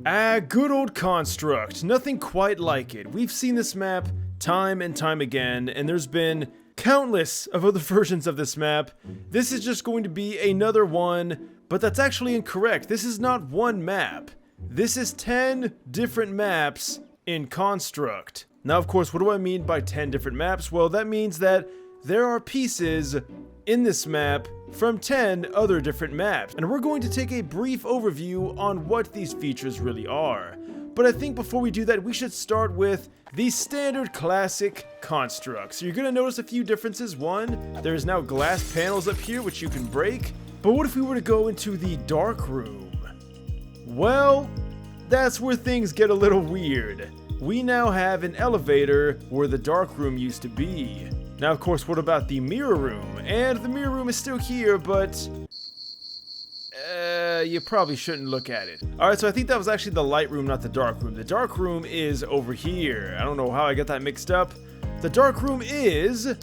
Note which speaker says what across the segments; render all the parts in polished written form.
Speaker 1: Ah, good old Construct. Nothing quite like it. We've seen this map time and time again, and there's been countless of other versions of this map. This is just going to be another one, but that's actually incorrect. This is not one map. This is 10 different maps in Construct. Now, of course, what do I mean by 10 different maps? Well, that means that there are pieces in this map from 10 other different maps, and we're going to take a brief overview on what these features really are. But I think before we do that, we should start with the standard classic Construct. So you're going to notice a few differences. One, there's now glass panels up here which you can break. But what if we were to go into the dark room? Well, that's where things get a little weird. We now have an elevator where the dark room used to be. Now, of course, what about the mirror room? And the mirror room is still here, but you probably shouldn't look at it. Alright, so I think that was actually the light room, not the dark room. The dark room is over here. I don't know how I got that mixed up. The dark room is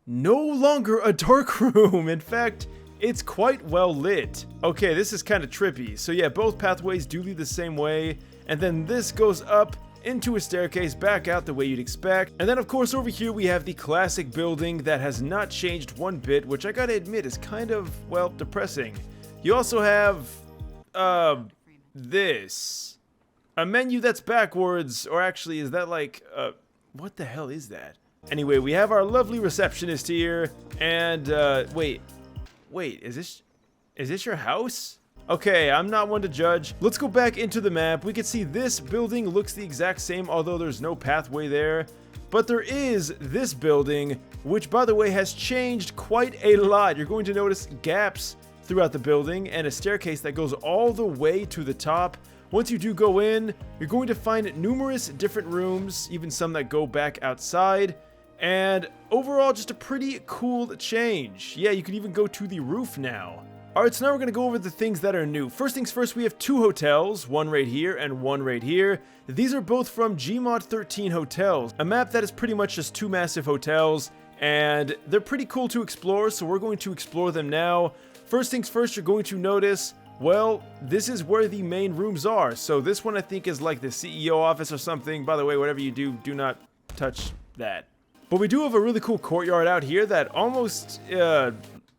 Speaker 1: no longer a dark room. In fact, it's quite well lit. Okay, this is kind of trippy. So yeah, both pathways do lead the same way. And then this goes up into a staircase back out the way you'd expect. And then of course over here we have the classic building that has not changed one bit, which I gotta admit is kind of, well, depressing. You also have this, a menu that's backwards, or actually is that like what the hell is that? Anyway, we have our lovely receptionist here, and wait, is this your house? Okay, I'm not one to judge. Let's go back into the map. We can see this building looks the exact same, although there's no pathway there. But there is this building, which by the way has changed quite a lot. You're going to notice gaps throughout the building and a staircase that goes all the way to the top. Once you do go in, you're going to find numerous different rooms, even some that go back outside. And overall, just a pretty cool change. Yeah, you can even go to the roof now. Alright, so now we're going to go over the things that are new. First things first, we have two hotels, one right here and one right here. These are both from Gmod 13 Hotels, a map that is pretty much just two massive hotels, and they're pretty cool to explore, so we're going to explore them now. First things first, you're going to notice, well, this is where the main rooms are. So this one I think is like the CEO office or something. By the way, whatever you do, do not touch that. But we do have a really cool courtyard out here that almost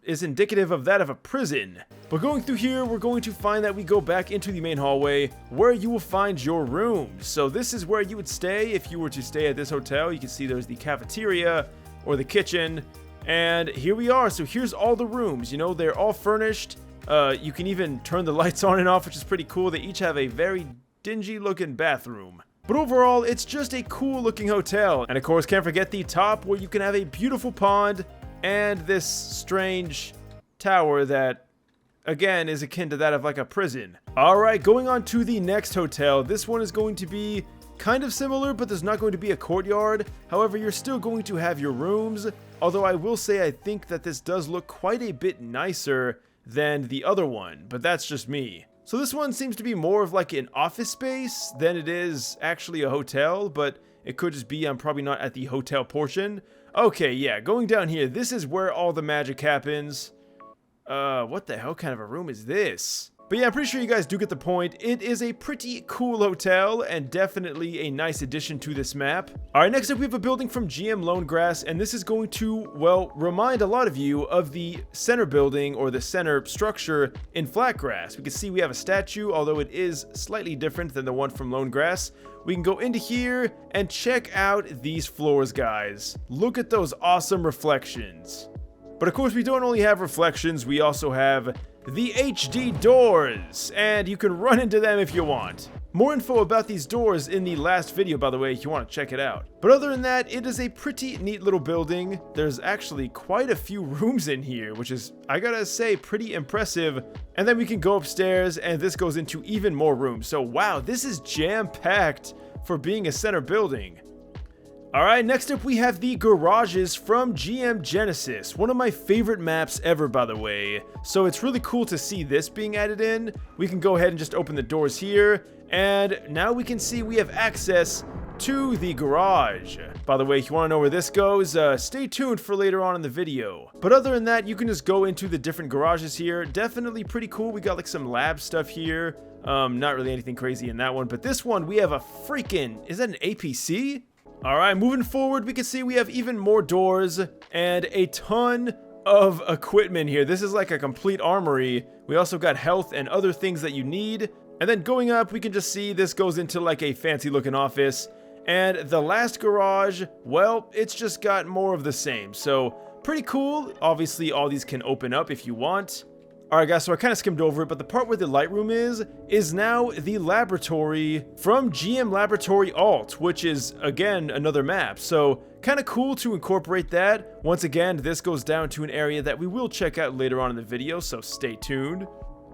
Speaker 1: is indicative of that of a prison. But going through here, we're going to find that we go back into the main hallway where you will find your rooms. So this is where you would stay if you were to stay at this hotel. You can see there's the cafeteria or the kitchen. And here we are. So here's all the rooms. You know, they're all furnished. You can even turn the lights on and off, which is pretty cool. They each have a very dingy looking bathroom. But overall, it's just a cool looking hotel. And of course, can't forget the top where you can have a beautiful pond and this strange tower that, again, is akin to that of like a prison. Alright, going on to the next hotel. This one is going to be kind of similar, but there's not going to be a courtyard. However, you're still going to have your rooms. Although I will say I think that this does look quite a bit nicer than the other one, but that's just me. So this one seems to be more of like an office space than it is actually a hotel, but it could just be I'm probably not at the hotel portion. Okay, yeah, going down here, this is where all the magic happens. What the hell kind of a room is this? But yeah, I'm pretty sure you guys do get the point. It is a pretty cool hotel and definitely a nice addition to this map. Alright, next up we have a building from GM Lonegrass, and this is going to, well, remind a lot of you of the center building or the center structure in Flatgrass. We can see we have a statue, although it is slightly different than the one from Lonegrass. We can go into here and check out these floors, guys. Look at those awesome reflections. But of course, we don't only have reflections, we also have the HD doors, and you can run into them if you want. More info about these doors in the last video, by the way, if you want to check it out. But other than that, it is a pretty neat little building. There's actually quite a few rooms in here, which is, I gotta say, pretty impressive. And then we can go upstairs, and this goes into even more rooms. So wow, this is jam-packed for being a center building. Alright, next up we have the garages from GM Genesis, one of my favorite maps ever, by the way. So it's really cool to see this being added in. We can go ahead and just open the doors here, and now we can see we have access to the garage. By the way, if you want to know where this goes, stay tuned for later on in the video. But other than that, you can just go into the different garages here. Definitely pretty cool. We got like some lab stuff here. Not really anything crazy in that one, but this one, we have a freaking, is that an APC? All right, moving forward, we can see we have even more doors and a ton of equipment here. This is like a complete armory. We also got health and other things that you need. And then going up, we can just see this goes into like a fancy looking office. And the last garage, well, it's just got more of the same. So pretty cool. Obviously, all these can open up if you want. Alright guys, so I kind of skimmed over it, but the part where the light room is now the laboratory from GM Laboratory Alt, which is, again, another map. So, kind of cool to incorporate that. Once again, this goes down to an area that we will check out later on in the video, so stay tuned.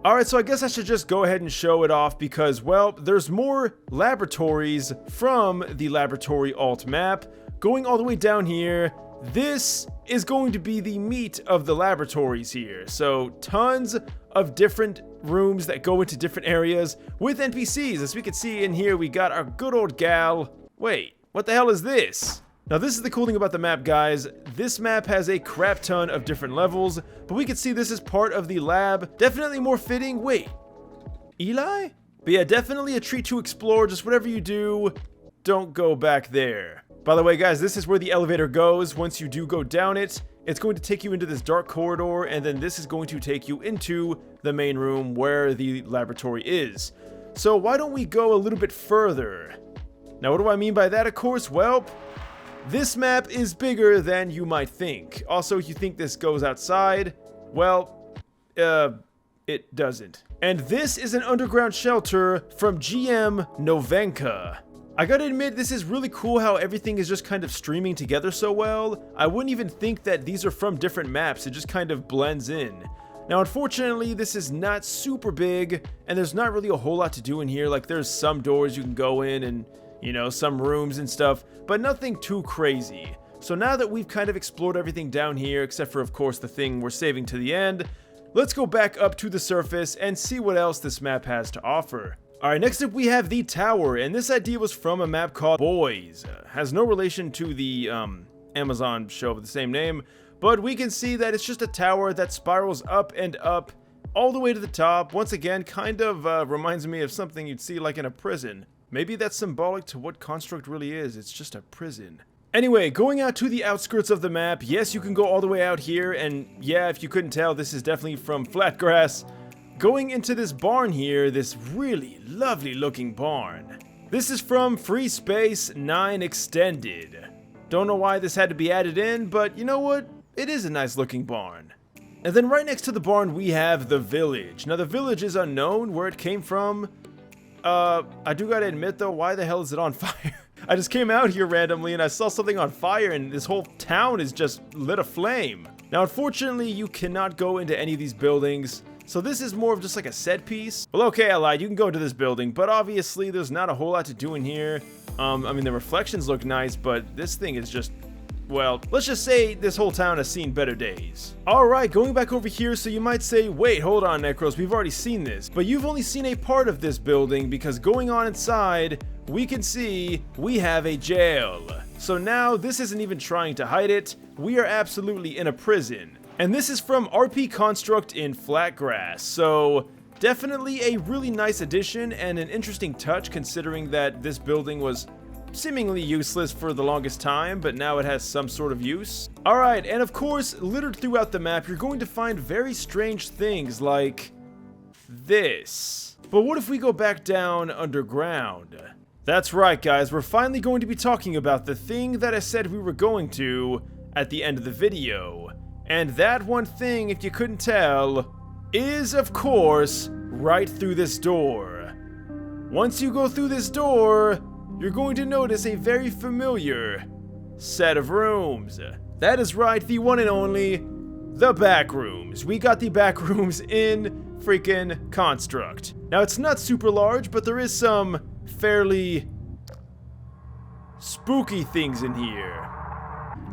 Speaker 1: Alright, so I guess I should just go ahead and show it off because, well, there's more laboratories from the Laboratory Alt map. Going all the way down here, this is going to be the meat of the laboratories here. So tons of different rooms that go into different areas with NPCs. As we can see in here, we got our good old gal. Wait, what the hell is this? Now this is the cool thing about the map, guys. This map has a crap ton of different levels, but we can see this is part of the lab. Definitely more fitting. Wait, Eli? But yeah, definitely a treat to explore. Just whatever you do, don't go back there. By the way, guys, this is where the elevator goes. Once you do go down it, it's going to take you into this dark corridor, and then this is going to take you into the main room where the laboratory is. So why don't we go a little bit further? Now, what do I mean by that, of course? Well, this map is bigger than you might think. Also, if you think this goes outside, well, it doesn't. And this is an underground shelter from GM Novenka. I gotta admit, this is really cool how everything is just kind of streaming together so well. I wouldn't even think that these are from different maps, it just kind of blends in. Now, unfortunately, this is not super big, and there's not really a whole lot to do in here. Like, there's some doors you can go in and, you know, some rooms and stuff, but nothing too crazy. So now that we've kind of explored everything down here, except for, of course, the thing we're saving to the end, let's go back up to the surface and see what else this map has to offer. Alright, next up we have the tower, and this idea was from a map called Boys. Has no relation to the Amazon show of the same name, but we can see that it's just a tower that spirals up and up all the way to the top. Once again, kind of reminds me of something you'd see like in a prison. Maybe that's symbolic to what Construct really is, it's just a prison. Anyway, going out to the outskirts of the map, yes, you can go all the way out here, and yeah, if you couldn't tell, this is definitely from Flatgrass. Going into this barn here, this really lovely looking barn. This is from Free Space 9 Extended. Don't know why this had to be added in, but you know what? It is a nice looking barn. And then right next to the barn we have the village. Now the village is unknown where it came from. I do gotta admit though, why the hell is it on fire? I just came out here randomly and I saw something on fire and this whole town is just lit aflame. Now unfortunately you cannot go into any of these buildings. So this is more of just like a set piece. Well, okay, I lied. You can go to this building, but obviously there's not a whole lot to do in here. I mean, the reflections look nice, but this thing is just, well, let's just say this whole town has seen better days. All right, going back over here, so you might say, wait, hold on, Necros, we've already seen this. But you've only seen a part of this building because going on inside, we can see we have a jail. So now this isn't even trying to hide it. We are absolutely in a prison. And this is from RP Construct in Flatgrass, so definitely a really nice addition and an interesting touch considering that this building was seemingly useless for the longest time, but now it has some sort of use. Alright, and of course, littered throughout the map, you're going to find very strange things like this. But what if we go back down underground? That's right, guys, we're finally going to be talking about the thing that I said we were going to at the end of the video. And that one thing, if you couldn't tell, is, of course, right through this door. Once you go through this door, you're going to notice a very familiar set of rooms. That is right, the one and only, the Backrooms. We got the Backrooms in freaking Construct. Now, it's not super large, but there is some fairly spooky things in here.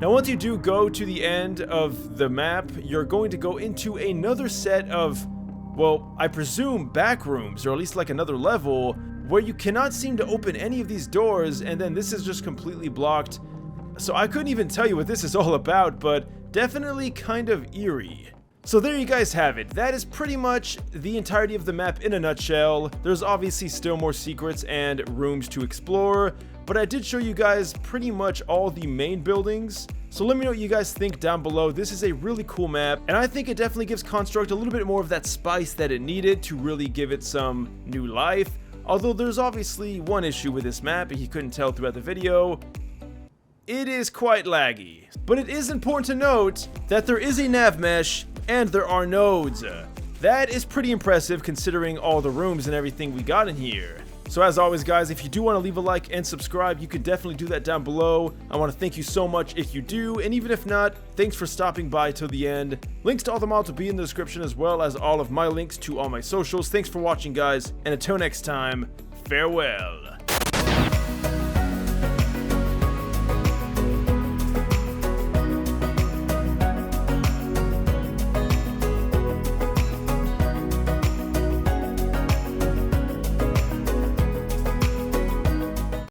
Speaker 1: Now, once you do go to the end of the map, you're going to go into another set of, well, I presume Backrooms, or at least like another level, where you cannot seem to open any of these doors, and then this is just completely blocked. So I couldn't even tell you what this is all about, but definitely kind of eerie. So there you guys have it. That is pretty much the entirety of the map in a nutshell. There's obviously still more secrets and rooms to explore, but I did show you guys pretty much all the main buildings. So let me know what you guys think down below. This is a really cool map, and I think it definitely gives Construct a little bit more of that spice that it needed to really give it some new life. Although there's obviously one issue with this map, if you couldn't tell throughout the video. It is quite laggy. But it is important to note that there is a nav mesh and there are nodes. That is pretty impressive considering all the rooms and everything we got in here. So as always guys, if you do want to leave a like and subscribe, you could definitely do that down below. I want to thank you so much if you do, and even if not, thanks for stopping by till the end. Links to all the mods will be in the description, as well as all of my links to all my socials. Thanks for watching guys, and until next time, farewell.